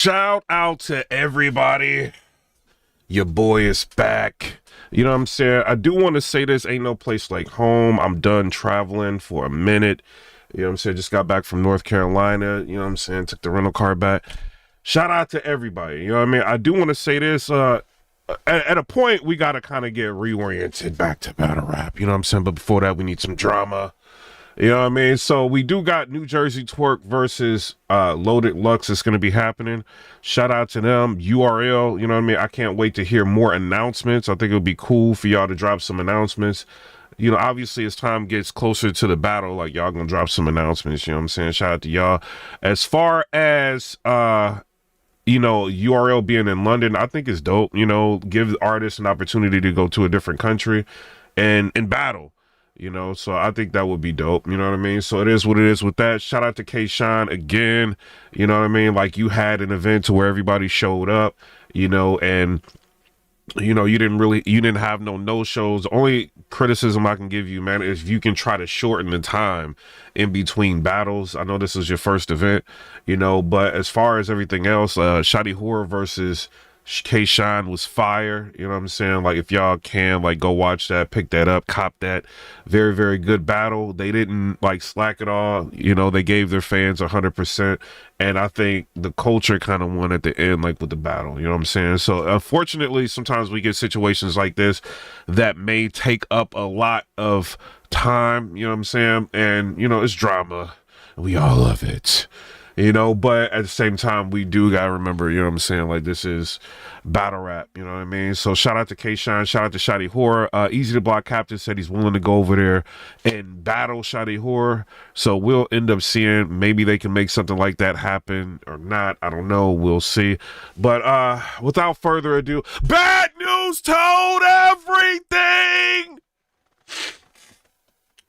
Shout out to everybody. Your boy is back. You know what I'm saying? I do want to say this ain't no place like home. I'm done traveling for a minute. You know what I'm saying? Just got back from North Carolina. You know what I'm saying? Took the rental car back. Shout out to everybody. You know what I mean? I do want to say this. At a point, we got to kind of get reoriented back to battle rap. You know what I'm saying? But before that, we need some drama. You know what I mean? So we do got New Jersey Twerk versus Loaded Lux. It's going to be happening. Shout out to them. URL, you know what I mean? I can't wait to hear more announcements. I think it would be cool for y'all to drop some announcements. You know, obviously as time gets closer to the battle, like y'all going to drop some announcements. You know what I'm saying? Shout out to y'all. As far as, you know, URL being in London, I think it's dope. You know, give artists an opportunity to go to a different country and battle. You know, so I think that would be dope. You know what I mean? So it is what it is with that. Shout out to K-Shine again. You know what I mean? Like you had an event to where everybody showed up, you know, and you know, you didn't have no shows. The only criticism I can give you, man, is if you can try to shorten the time in between battles. I know this is your first event, you know, but as far as everything else, Shotty Horror versus K-Shine was fire. You know what I'm saying? Like if y'all can like go watch that, pick that up, cop that. Very, very good battle. They didn't like slack at all. You know, they gave their fans 100%. And I think the culture kind of won at the end, like with the battle. You know what I'm saying? So unfortunately, sometimes we get situations like this that may take up a lot of time. You know what I'm saying? And, you know, it's drama. We all love it. You know, but at the same time, we do gotta remember, you know what I'm saying? Like, this is battle rap, you know what I mean? So shout out to K-Shine, shout out to Shotty Horror. Easy to Block Captain said he's willing to go over there and battle Shotty Horror. So we'll end up seeing, maybe they can make something like that happen or not. I don't know. We'll see. But without further ado, bad news told everything.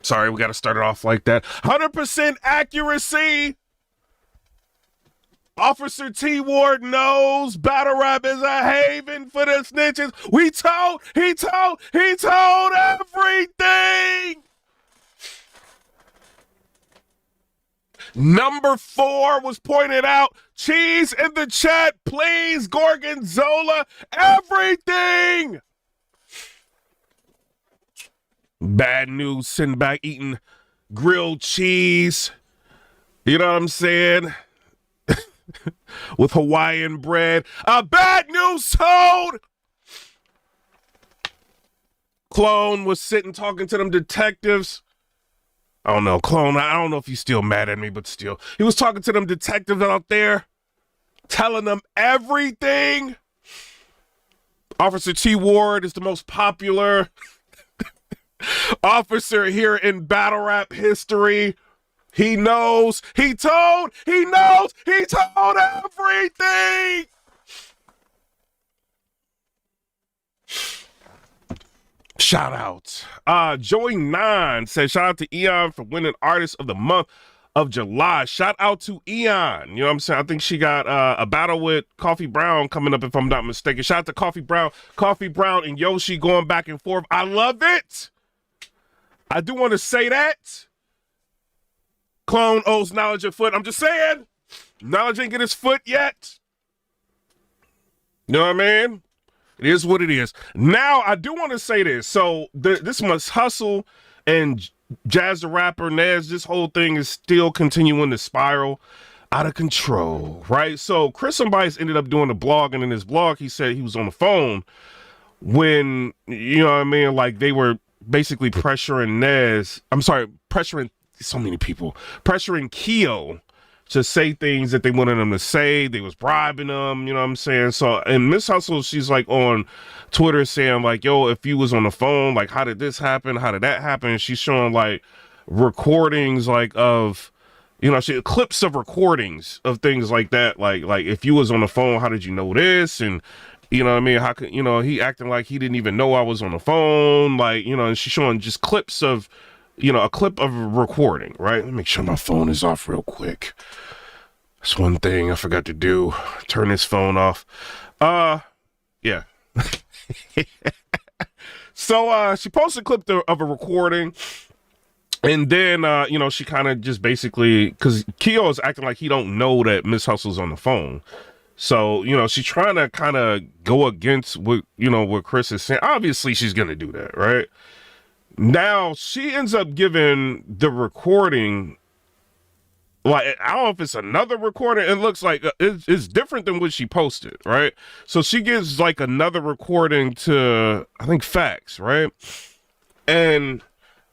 Sorry, we gotta start it off like that. 100% accuracy. Officer T Ward knows battle rap is a haven for the snitches. He told everything. Number 4 was pointed out. Cheese in the chat, please. Gorgonzola, everything. Bad news, sitting back eating grilled cheese. You know what I'm saying? With Hawaiian bread. Bad news told. Clone was sitting talking to them detectives. I don't know, Clone, I don't know if he's still mad at me, but still. He was talking to them detectives out there, telling them everything. Officer T Ward is the most popular officer here in battle rap history. He knows, he told everything. Shout out. Joey 9 said, shout out to Eon for winning Artist of the Month of July. Shout out to Eon. You know what I'm saying? I think she got a battle with Coffee Brown coming up, if I'm not mistaken. Shout out to Coffee Brown and Yoshi going back and forth. I love it. I do want to say that. Clone owes Knowledge a foot. I'm just saying, Knowledge ain't get his foot yet. You know what I mean? It is what it is. Now, I do want to say this. So, this Must Hustle and Jazz the Rapper, Nez, this whole thing is still continuing to spiral out of control, right? So, Chris Bice ended up doing a blog, and in his blog, he said he was on the phone when, you know what I mean, like they were basically pressuring so many people, pressuring Keo to say things that they wanted him to say. They was bribing him, you know what I'm saying? So, and Miss Hustle, she's like on Twitter saying like, yo, if you was on the phone, like, how did this happen? How did that happen? She's showing like recordings like of, you know, clips of recordings of things like that. Like if you was on the phone, how did you know this? And you know what I mean? How could, you know, he acting like he didn't even know I was on the phone. Like, you know, and she's showing just clips of, you know, a clip of a recording, right? Let me make sure my phone is off real quick. That's one thing I forgot to do. Turn this phone off. Yeah. So she posted a clip of a recording, and then you know, she kind of just basically, because Keo is acting like he don't know that Miss Hustle's on the phone. So, you know, she's trying to kind of go against what, you know, what Chris is saying. Obviously, she's going to do that, right? Now, she ends up giving the recording, like, I don't know if it's another recording. It looks like it's different than what she posted, right? So she gives, like, another recording to, I think, Facts, right? And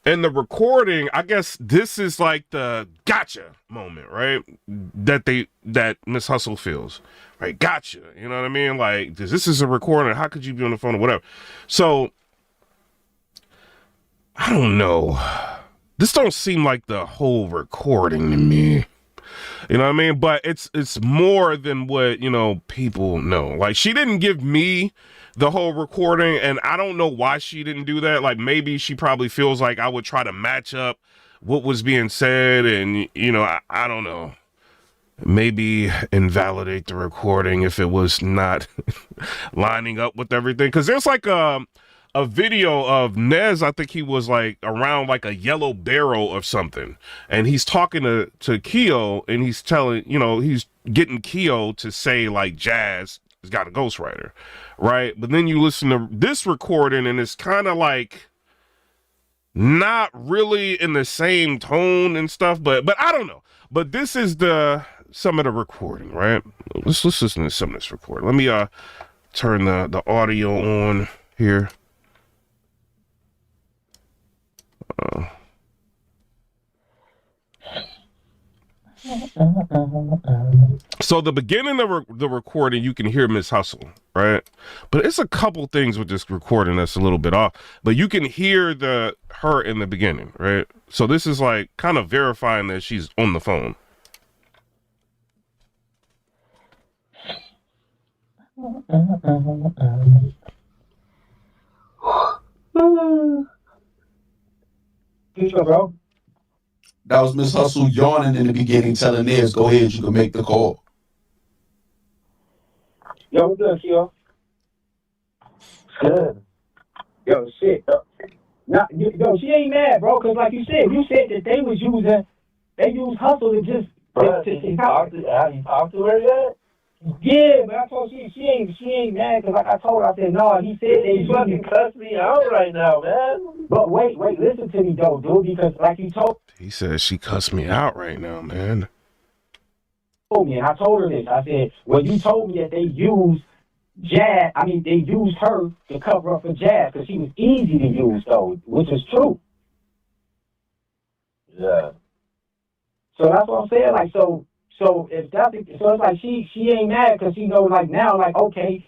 in the recording, I guess this is like the gotcha moment, right? That Miss Hustle feels, right? Gotcha. You know what I mean? Like, this is a recording. How could you be on the phone or whatever? So I don't know. This don't seem like the whole recording to me. You know what I mean? But it's more than what, you know, people know. Like, she didn't give me the whole recording, and I don't know why she didn't do that. Like, maybe she probably feels like I would try to match up what was being said, and, you know, I don't know. Maybe invalidate the recording if it was not lining up with everything. Because there's like a video of Nez. I think he was like around like a yellow barrel or something, and he's talking to Keo, and he's telling, you know, he's getting Keo to say like Jazz has got a ghostwriter, right? But then you listen to this recording, and it's kind of like not really in the same tone and stuff, but I don't know. But this is some of the recording, right? Let's listen to some of this recording. Let me turn the audio on here. So the beginning of the recording, you can hear Miss Hustle, right? But it's a couple things with this recording that's a little bit off. But you can hear her in the beginning, right? So this is like kind of verifying that she's on the phone. Bro. That was Miss Hustle yawning in the beginning, telling Nez, go ahead, you can make the call. Yo, what's up, yo? Good. Yo, shit. Yo, she ain't mad, bro, because like you said that they used Hustle to just... You talked to her yet? Yeah, but I told she ain't mad, because like I told her, I said, no, he said they fucking cuss me out right now, man. But wait, listen to me, though, dude, because like you told... He says she cussed me out right now, man. And I told her this. I said, well, you told me that they used Jazz. I mean, they used her to cover up for Jazz because she was easy to use, though, which is true. Yeah. So that's what I'm saying. Like, so if that's so, it's like she ain't mad because she knows, like, now, like, okay,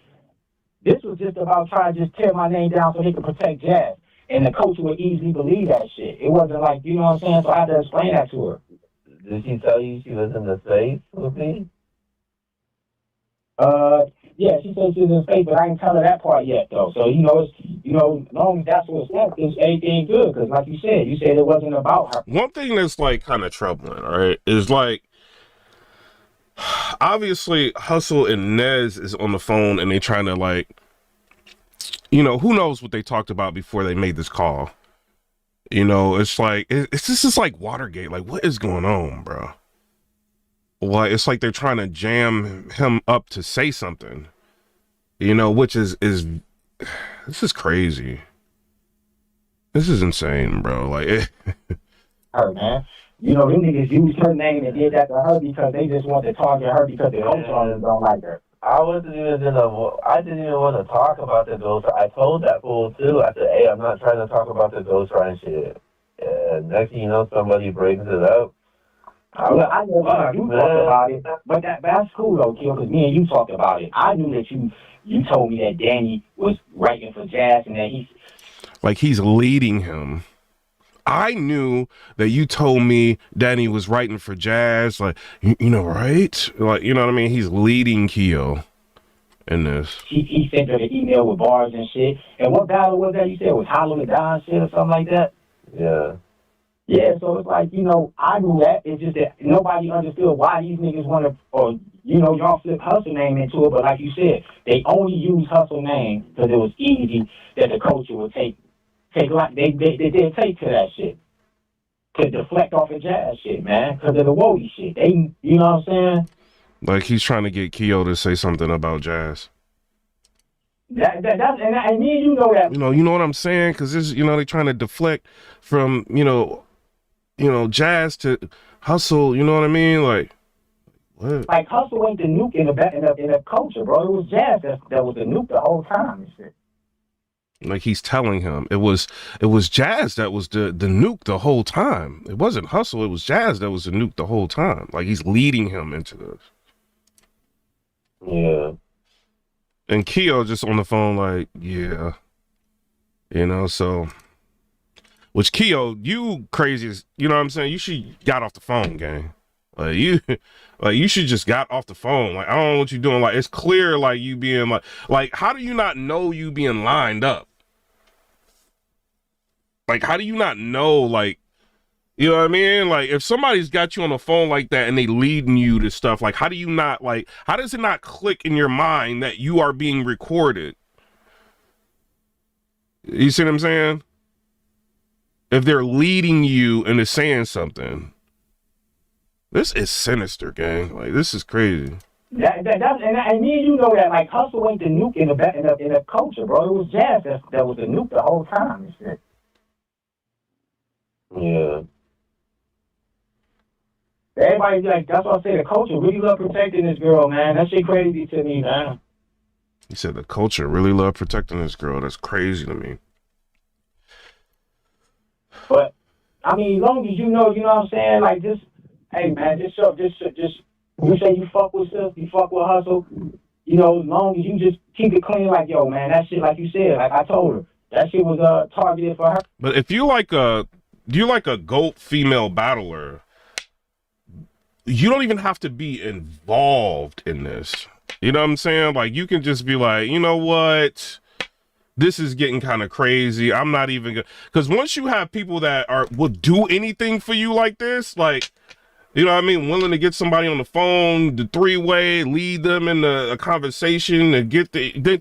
this was just about trying to just tear my name down so he could protect Jazz. And the coach would easily believe that shit. It wasn't like, you know what I'm saying? So I had to explain that to her. Did she tell you she was in the States with me? Yeah, she said she was in the States, but I didn't tell her that part yet, though. So, you know, as long as that's what's up, it's everything good. Because, like you said it wasn't about her. One thing that's, like, kind of troubling, right, is, like, obviously Hustle and Nez is on the phone, and they trying to, like, you know, who knows what they talked about before they made this call. You know, it's like, it's just like Watergate. Like, what is going on, bro? Well, it's like they're trying to jam him up to say something, you know, which is this is crazy. This is insane, bro. Like, her, man. You know, them niggas used her name and did that to her because they just want to target her because the coach don't like her. I didn't even want to talk about the ghost. I told that fool too. I said, hey, I'm not trying to talk about the ghost and shit. And next thing you know, somebody brings it up. I know you talked about it, but that's cool though, Kill, because me and you talked about it. I knew that you told me that Danny was writing for Jazz and that he's leading him. I knew that you told me Danny was writing for Jazz, like, you know, right? Like, you know what I mean? He's leading Keo in this. He sent her the email with bars and shit. And what battle was that you said? Was Hollow to Die shit or something like that? Yeah. Yeah, so it's like, you know, I knew that. It's just that nobody understood why these niggas want to, or, you know, y'all flip Hustle name into it. But like you said, they only use Hustle name because it was easy that the culture would take like they did take to that shit to deflect off of Jazz shit, man, because of the Wody shit. They, you know what I'm saying? Like he's trying to get Keo to say something about Jazz. That's and me and you know that. You know what I'm saying? Because this, they're trying to deflect from, Jazz to Hustle. You know what I mean? Like, what? Like Hustle ain't the nuke in the culture, bro. It was Jazz that was the nuke the whole time and shit. Like he's telling him it was Jazz that was the nuke the whole time. It wasn't Hustle. It was Jazz that was the nuke the whole time. Like he's leading him into this. Yeah. And Keo just on the phone like, yeah. So which Keo, you crazy as, you know what I'm saying? You should got off the phone, gang. Like you should just got off the phone. Like I don't know what you're doing. Like it's clear like you being like how do you not know you being lined up? Like, how do you not know, like, you know what I mean? Like, if somebody's got you on the phone like that and they leading you to stuff, like, how do you not, like, how does it not click in your mind that you are being recorded? You see what I'm saying? If they're leading you into saying something, this is sinister, gang. Like, this is crazy. And me and you know that, like, Hustle ain't the nuke in the culture, bro. It was Jazz that was the nuke the whole time and shit. Yeah. Everybody like that's what I say. The culture really love protecting this girl, man. That shit crazy to me, man. He said the culture really love protecting this girl. That's crazy to me. But I mean, as long as you know what I'm saying. Like, just hey, man, just you say you fuck with stuff, you fuck with Hustle. As long as you just keep it clean, like yo, man, that shit, like you said, like I told her, that shit was targeted for her. But if you like a GOAT female battler, you don't even have to be involved in this. You know what I'm saying? Like you can just be like, you know what? This is getting kind of crazy. I'm not even gonna, because once you have people that will do anything for you like this, like, you know what I mean, willing to get somebody on the phone, the three-way, lead them in a conversation and get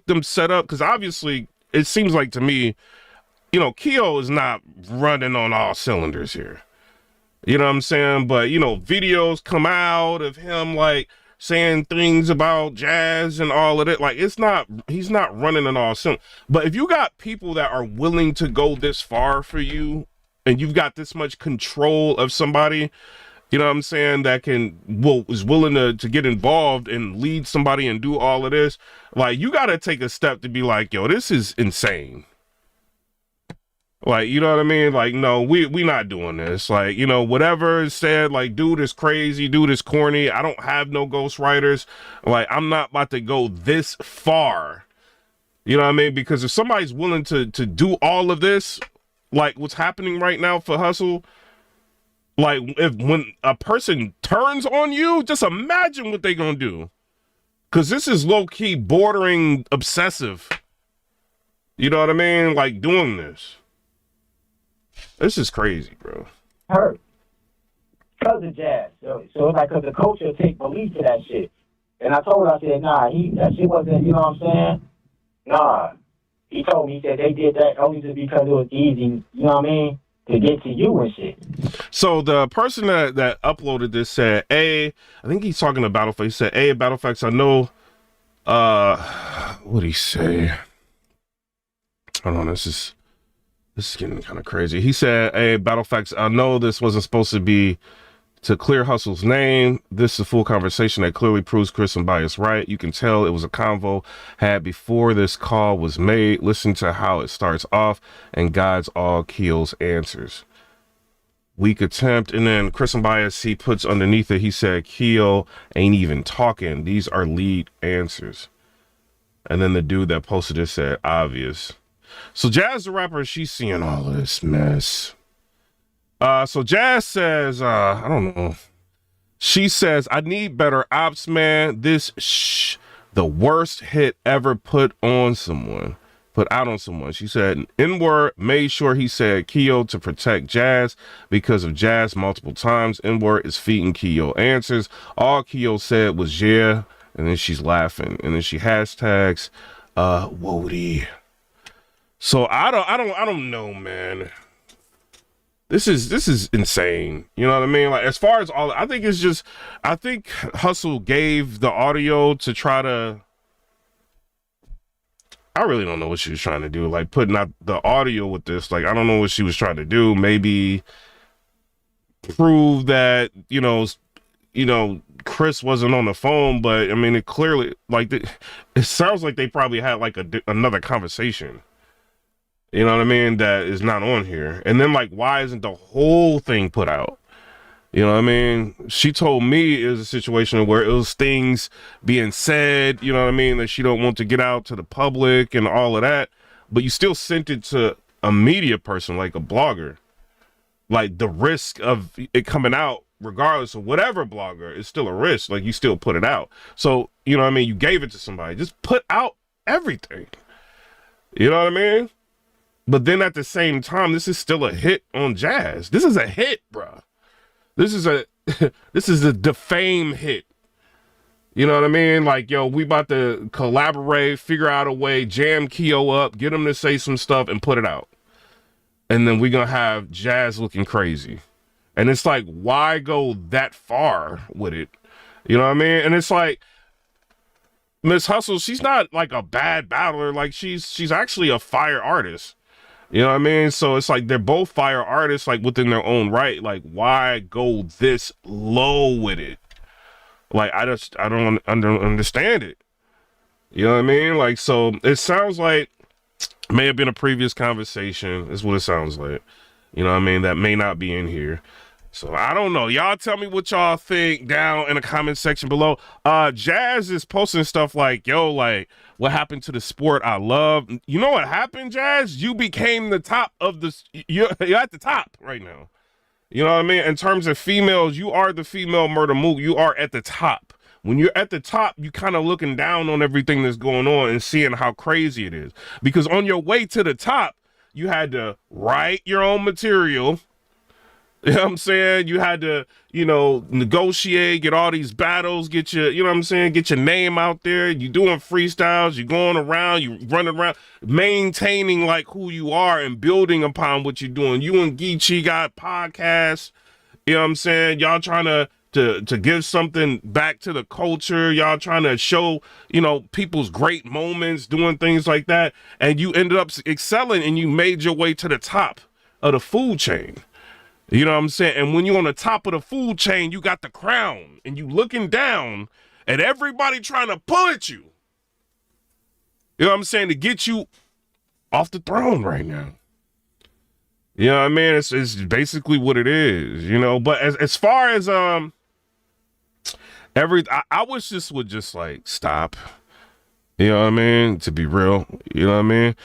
them set up, because obviously it seems like to me, Keo is not running on all cylinders here. You know what I'm saying? But, videos come out of him, like, saying things about Jazz and all of it. Like, he's not running on all cylinders. But if you got people that are willing to go this far for you, and you've got this much control of somebody, you know what I'm saying, that is willing to get involved and lead somebody and do all of this, like, you got to take a step to be like, yo, this is insane. Like, you know what I mean? Like, no, we not doing this. Like, whatever is said, like, dude is crazy, dude is corny. I don't have no ghostwriters. Like, I'm not about to go this far. You know what I mean? Because if somebody's willing to do all of this, like what's happening right now for Hustle, like when a person turns on you, just imagine what they gonna do. Because this is low-key bordering obsessive. You know what I mean? Like, doing this. This is crazy, bro. Hurt. Because of Jazz. So it's like, because the culture take belief to that shit. And I told her, I said, nah, that shit wasn't, you know what I'm saying? Nah. He told me, he said they did that only just because it was easy, you know what I mean? To get to you and shit. So the person that uploaded this said, I think he's talking to Battleface. He said, Battleface, I know, what'd he say? Hold on, this is getting kind of crazy. He said, Battlefax, I know this wasn't supposed to be to clear Hustle's name. This is a full conversation that clearly proves Chris and Bias right. You can tell it was a convo had before this call was made. Listen to how it starts off and guides all Keel's answers. Weak attempt. And then Chris and Bias, he puts underneath it, he said, Keel ain't even talking. These are lead answers. And then the dude that posted it said, obvious. So Jazz the rapper, she's seeing all of this mess. So Jazz says, I don't know. She says, I need better ops, man. This the worst hit ever put out on someone. She said, N-word made sure he said Keo to protect Jazz because of Jazz multiple times. N-word is feeding Keo answers. All Keo said was yeah. And then she's laughing. And then she hashtags, Wody. So I don't know, man. This is insane. You know what I mean? Like, as far as all, I think it's just, I think Hustle gave the audio to try to, I really don't know what she was trying to do. Like, putting out the audio with this, like, I don't know what she was trying to do. Maybe prove that, Chris wasn't on the phone, but I mean, it clearly, like, it sounds like they probably had like another conversation. You know what I mean? That is not on here. And then, like, why isn't the whole thing put out? You know what I mean? She told me it was a situation where it was things being said, you know what I mean, that she don't want to get out to the public and all of that. But you still sent it to a media person, like a blogger. Like, the risk of it coming out, regardless of whatever blogger, is still a risk. Like, you still put it out. So, you know what I mean? You gave it to somebody. Just put out everything. You know what I mean? But then at the same time, this is still a hit on Jazz. This is a hit, bro. This is a defame hit. You know what I mean? Like, yo, we about to collaborate, figure out a way, jam Keo up, get him to say some stuff and put it out. And then we're going to have Jazz looking crazy. And it's like, why go that far with it? You know what I mean? And it's like, Miss Hustle, she's not like a bad battler. Like, she's actually a fire artist. You know what I mean? So it's like they're both fire artists, like, within their own right. Like, why go this low with it? Like, I don't understand it. You know what I mean? Like, so it sounds like may have been a previous conversation, is what it sounds like. You know what I mean? That may not be in here. So I don't know. Y'all tell me what y'all think down in the comment section below. Jazz is posting stuff like, yo, like, what happened to the sport I love? You know what happened, Jazz? You became the top of the, you're at the top right now. You know what I mean? In terms of females, you are the female murder mook. You are at the top. When you're at the top, you kind of looking down on everything that's going on and seeing how crazy it is. Because on your way to the top, you had to write your own material. You know what I'm saying? You had to, negotiate, get all these battles, get your, you know what I'm saying? Get your name out there. You doing freestyles, you going around, you running around, maintaining like who you are and building upon what you're doing. You and Geechee got podcasts, you know what I'm saying? Y'all trying to give something back to the culture. Y'all trying to show, people's great moments, doing things like that. And you ended up excelling and you made your way to the top of the food chain. You know what I'm saying? And when you're on the top of the food chain, you got the crown and you looking down at everybody trying to pull at you. You know what I'm saying? To get you off the throne right now. You know what I mean? It's basically what it is, but as far as, I wish this would just like stop, you know what I mean? To be real, you know what I mean?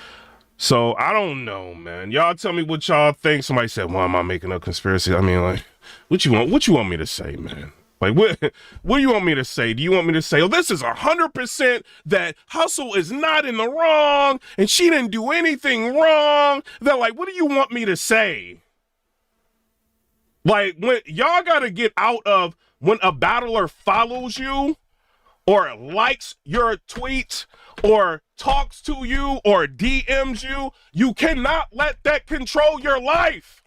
So I don't know, man. Y'all tell me what y'all think. Somebody said, "Why am I making up conspiracy?" I mean, like, what you want me to say, man? Like, what do you want me to say? Do you want me to say, "Oh, this is 100% that Hustle is not in the wrong and she didn't do anything wrong"? That, like, what do you want me to say? Like, when y'all gotta get out of when a battler follows you or likes your tweet or talks to you or DMs you, you cannot let that control your life.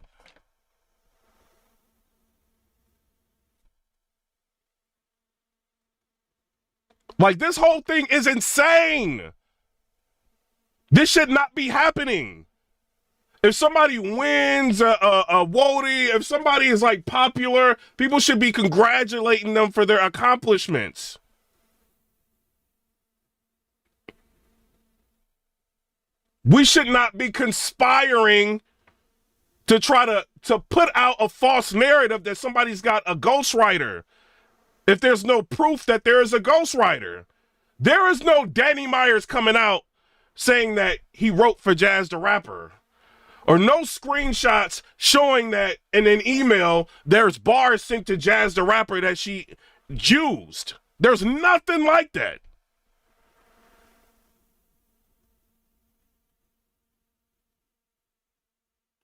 Like, this whole thing is insane. This should not be happening. If somebody wins a Wody, if somebody is like popular, people should be congratulating them for their accomplishments. We should not be conspiring to try to put out a false narrative that somebody's got a ghostwriter if there's no proof that there is a ghostwriter. There is no Danny Myers coming out saying that he wrote for Jazz the Rapper, or no screenshots showing that in an email there's bars sent to Jazz the Rapper that she used. There's nothing like that.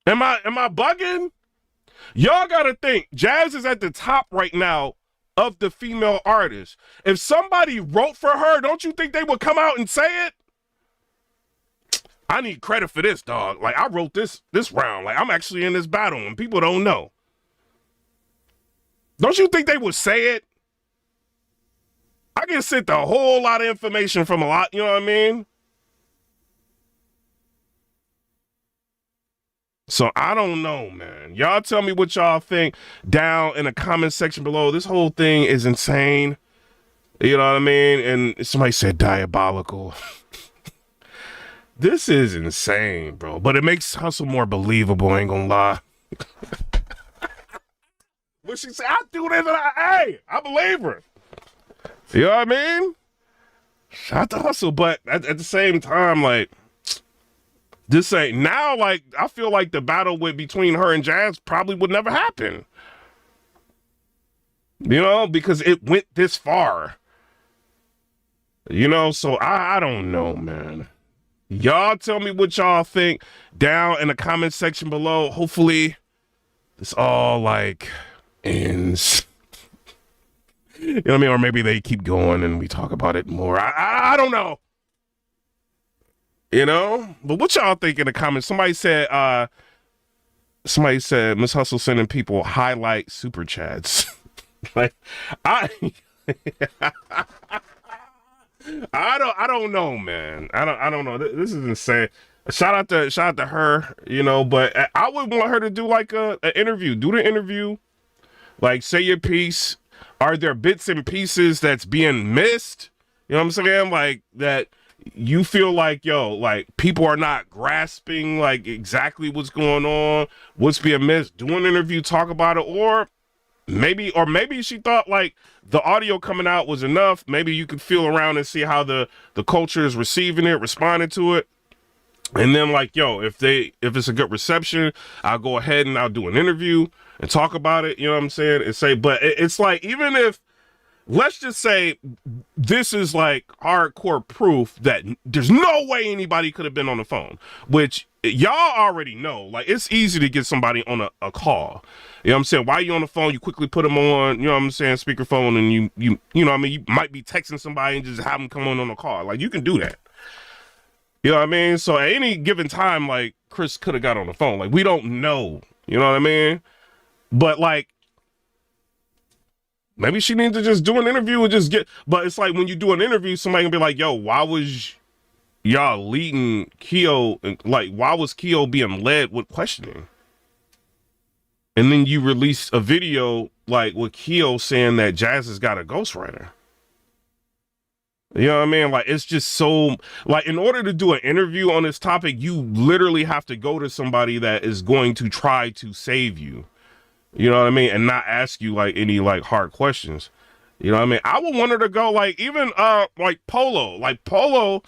Am I bugging? Y'all gotta think, Jazz is at the top right now of the female artists. If somebody wrote for her, don't you think they would come out and say it? I need credit for this, dog. Like, I wrote this round. Like, I'm actually in this battle, and people don't know. Don't you think they would say it? I get sent a whole lot of information from a lot, you know what I mean? So I don't know, man. Y'all tell me what y'all think down in the comment section below. This whole thing is insane. You know what I mean? And somebody said diabolical. This is insane, bro. But it makes Hustle more believable, I ain't gonna lie. When she said, I do this, and I believe her. You know what I mean? Shout out to Hustle, but at the same time, like, this ain't now, like, I feel like the battle between her and Jazz probably would never happen. You know, because it went this far. You know, so I don't know, man. Y'all tell me what y'all think down in the comment section below. Hopefully, this all, like, ends. You know what I mean? Or maybe they keep going and we talk about it more. I don't know. You know? But what y'all think in the comments? Somebody said Miss Hustle sending people highlight super chats. Like, I don't know, man. I don't know. This is insane. Shout out to her, you know, but I would want her to do like an interview. Do the interview. Like, say your piece. Are there bits and pieces that's being missed? You know what I'm saying? Like, that you feel like, yo, like, people are not grasping, like, exactly what's going on, what's being missed. Do an interview, talk about it, or maybe she thought, like, the audio coming out was enough. Maybe you could feel around and see how the culture is receiving it, responding to it. And then, like, yo, if it's a good reception, I'll go ahead and I'll do an interview and talk about it, you know what I'm saying? And say, but it's like, even if, let's just say this is like hardcore proof that there's no way anybody could have been on the phone, which y'all already know. Like, it's easy to get somebody on a call. You know what I'm saying? While you're on the phone, you quickly put them on, you know what I'm saying, speakerphone, and you know what I mean? You might be texting somebody and just have them come on the call. Like, you can do that. You know what I mean? So at any given time, like, Chris could have got on the phone. Like, we don't know. You know what I mean? But, like, maybe she needs to just do an interview and just get, but it's like when you do an interview, somebody can be like, yo, why was y'all leading Keo? Like, why was Keo being led with questioning? And then you release a video, like, with Keo saying that Jazz has got a ghostwriter. You know what I mean? Like, it's just so, like, in order to do an interview on this topic, you literally have to go to somebody that is going to try to save you. You know what I mean? And not ask you, like, any, like, hard questions. You know what I mean? I would want her to go, like, even, like, Polo. Like, Polo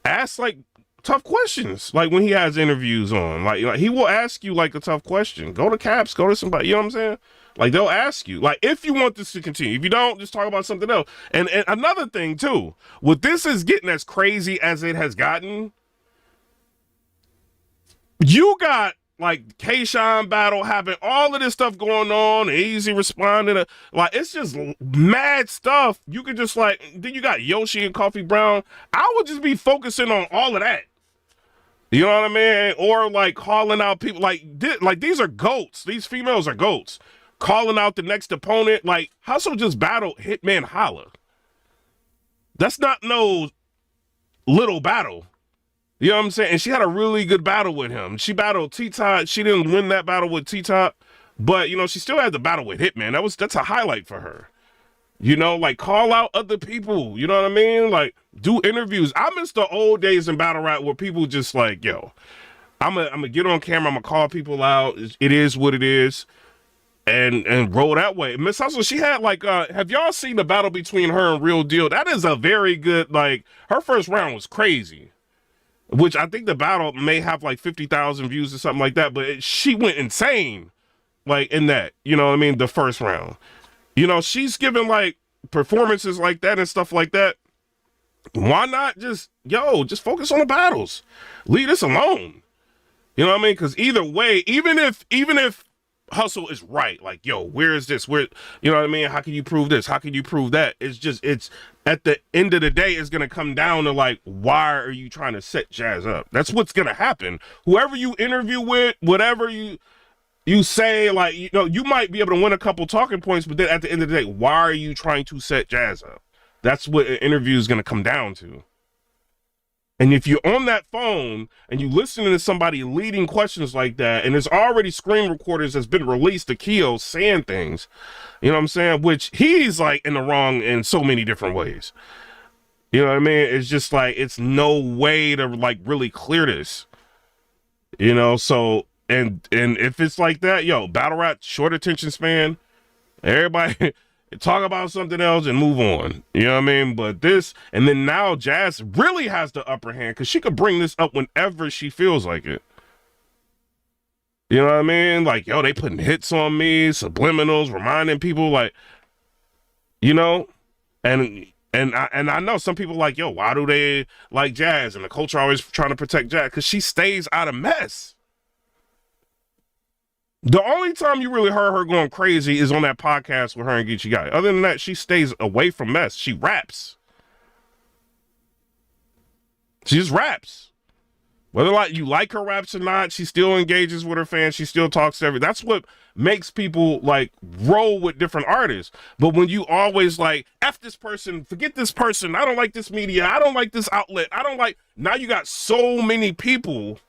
asks, like, tough questions. Like, when he has interviews on. Like, he will ask you, like, a tough question. Go to Caps. Go to somebody. You know what I'm saying? Like, they'll ask you. Like, if you want this to continue. If you don't, just talk about something else. And another thing, too. What this is getting as crazy as it has gotten, you got, like, K-Shine battle having all of this stuff going on, easy responding, like, it's just mad stuff. You could just, like, then you got Yoshi and Coffee Brown. I would just be focusing on all of that. You know what I mean? Or, like, calling out people, like these are goats. These females are goats. Calling out the next opponent. Like, Hustle just battled Hitman Holla. That's not no little battle. You know what I'm saying? And she had a really good battle with him. She battled T-Tot. She didn't win that battle with T-Tot, but, you know, she still had the battle with Hitman. That's a highlight for her. You know, like, call out other people. You know what I mean? Like, do interviews. I miss the old days in battle rap where people just like, yo, I'm gonna get on camera. I'm gonna call people out. It is what it is. And roll that way. Miss Hustle, she had, like, have y'all seen the battle between her and Real Deal? That is a very good, like, her first round was crazy. Which I think the battle may have like 50,000 views or something like that, but she went insane, like, in that, you know what I mean, the first round. You know, she's giving, like, performances like that and stuff like that. Why not just focus on the battles? Leave this alone. You know what I mean? Because either way, even if Hustle is right. Like, yo, where is this? Where, you know what I mean? How can you prove this? How can you prove that? It's at the end of the day, it's going to come down to like, why are you trying to set Jazz up? That's what's going to happen. Whoever you interview with, whatever you say, like, you know, you might be able to win a couple talking points, but then at the end of the day, why are you trying to set Jazz up? That's what an interview is going to come down to. And if you're on that phone and you listen to somebody leading questions like that, and there's already screen recorders that's been released to Keo saying things, you know what I'm saying? Which he's like in the wrong in so many different ways. You know what I mean? It's just like, it's no way to like really clear this, you know? So, and if it's like that, yo, battle rap, short attention span, everybody talk about something else and move on. You know what I mean? But this, and then now Jazz really has the upper hand because she could bring this up whenever she feels like it. You know what I mean? Like, yo, they putting hits on me, subliminals, reminding people, like, you know, and I know some people like, yo, why do they like Jazz? And the culture always trying to protect Jazz because she stays out of mess. The only time you really heard her going crazy is on that podcast with her and Geechee Guy. Other than that, she stays away from mess. She raps. She just raps. Whether like you like her raps or not, she still engages with her fans. She still talks to everyone. That's what makes people like roll with different artists. But when you always like, F this person, forget this person, I don't like this media, I don't like this outlet, I don't like, now you got so many people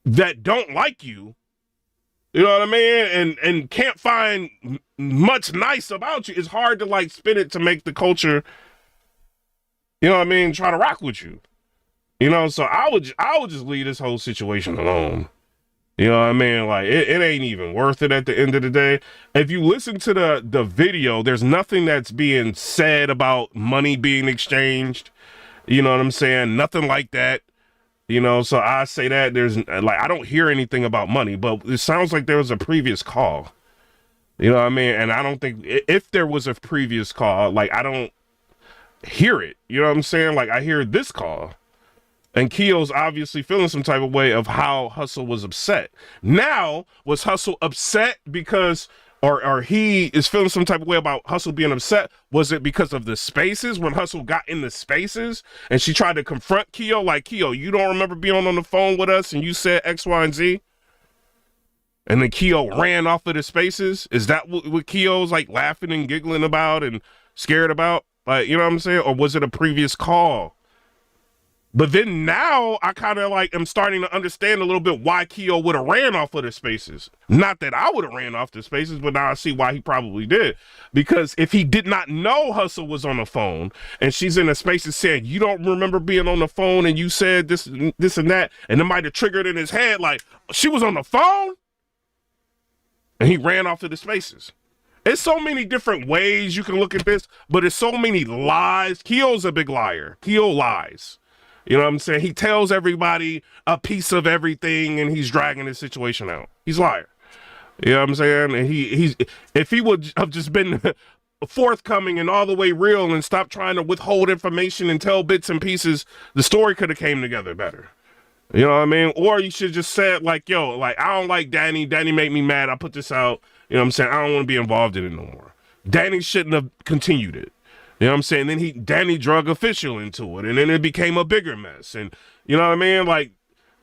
that don't like you. You know what I mean? And can't find much nice about you. It's hard to like spin it to make the culture, you know what I mean, try to rock with you. You know, so I would just leave this whole situation alone. You know what I mean? Like it ain't even worth it at the end of the day. If you listen to the video, there's nothing that's being said about money being exchanged. You know what I'm saying? Nothing like that. You know, so I say that there's like, I don't hear anything about money, but it sounds like there was a previous call. You know what I mean? And I don't think if there was a previous call, like I don't hear it. You know what I'm saying? Like I hear this call. And Keo's obviously feeling some type of way of how Hustle was upset. Now, was Hustle upset because, or he is feeling some type of way about Hustle being upset? Was it because of the spaces, when Hustle got in the spaces and she tried to confront Keo, like, Keo, you don't remember being on the phone with us and you said X, Y, and Z? And then Keo ran off of the spaces? Is that what Keo's like laughing and giggling about and scared about? Like, you know what I'm saying? Or was it a previous call? But then now I kind of like am starting to understand a little bit why Keo would have ran off of the spaces. Not that I would have ran off the spaces, but now I see why he probably did. Because if he did not know Hustle was on the phone and she's in the spaces saying, you don't remember being on the phone and you said this and that, and it might have triggered in his head like, she was on the phone? And he ran off to the spaces. There's so many different ways you can look at this, but there's so many lies. Keo's a big liar. Keo lies. You know what I'm saying? He tells everybody a piece of everything and he's dragging his situation out. He's a liar. You know what I'm saying? And he's if he would have just been forthcoming and all the way real and stop trying to withhold information and tell bits and pieces, the story could have came together better. You know what I mean? Or you should just say like, yo, like, I don't like Danny. Danny made me mad. I put this out. You know what I'm saying? I don't want to be involved in it no more. Danny shouldn't have continued it. You know what I'm saying? Then Danny drug official into it, and then it became a bigger mess. And you know what I mean? Like,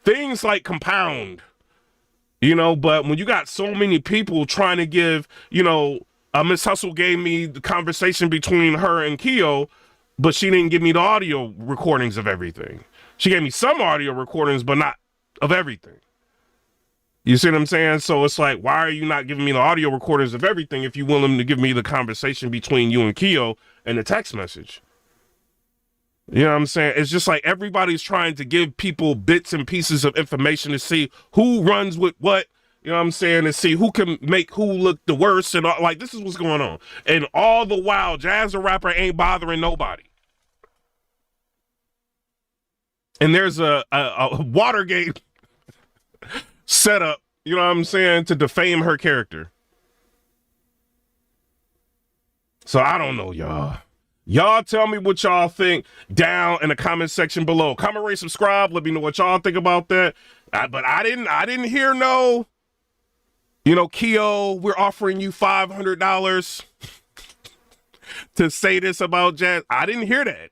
things like compound, you know, but when you got so many people trying to give, you know, Miss Hustle gave me the conversation between her and Keo, but she didn't give me the audio recordings of everything. She gave me some audio recordings, but not of everything. You see what I'm saying? So it's like, why are you not giving me the audio recordings of everything if you're willing to give me the conversation between you and Keo and the text message? You know what I'm saying? It's just like everybody's trying to give people bits and pieces of information to see who runs with what, you know what I'm saying, to see who can make who look the worst and all. Like, this is what's going on. And all the while, Jazz the rapper ain't bothering nobody. And there's a Watergate setup, you know what I'm saying, to defame her character. So I don't know, y'all. Y'all tell me what y'all think down in the comment section below. Comment, rate, subscribe. Let me know what y'all think about that. But I didn't hear no You know, Keo, we're offering you $500 to say this about Jazz. I didn't hear that.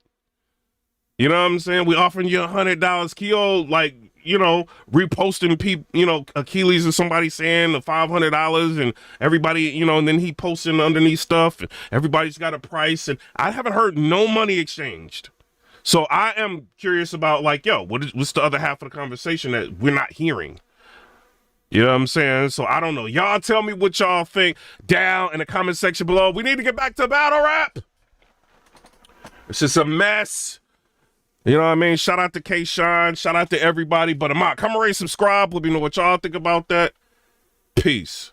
You know what I'm saying? We offering you $100. Keo, like, you know, reposting people, you know, Achilles or somebody saying the $500 and everybody, you know, and then he posting underneath stuff. And everybody's got a price, and I haven't heard no money exchanged. So I am curious about, like, yo, what's the other half of the conversation that we're not hearing? You know what I'm saying? So I don't know. Y'all tell me what y'all think down in the comment section below. We need to get back to battle rap. It's just a mess. You know what I mean? Shout out to K-Shine. Shout out to everybody. But come and subscribe. Let me know what y'all think about that. Peace.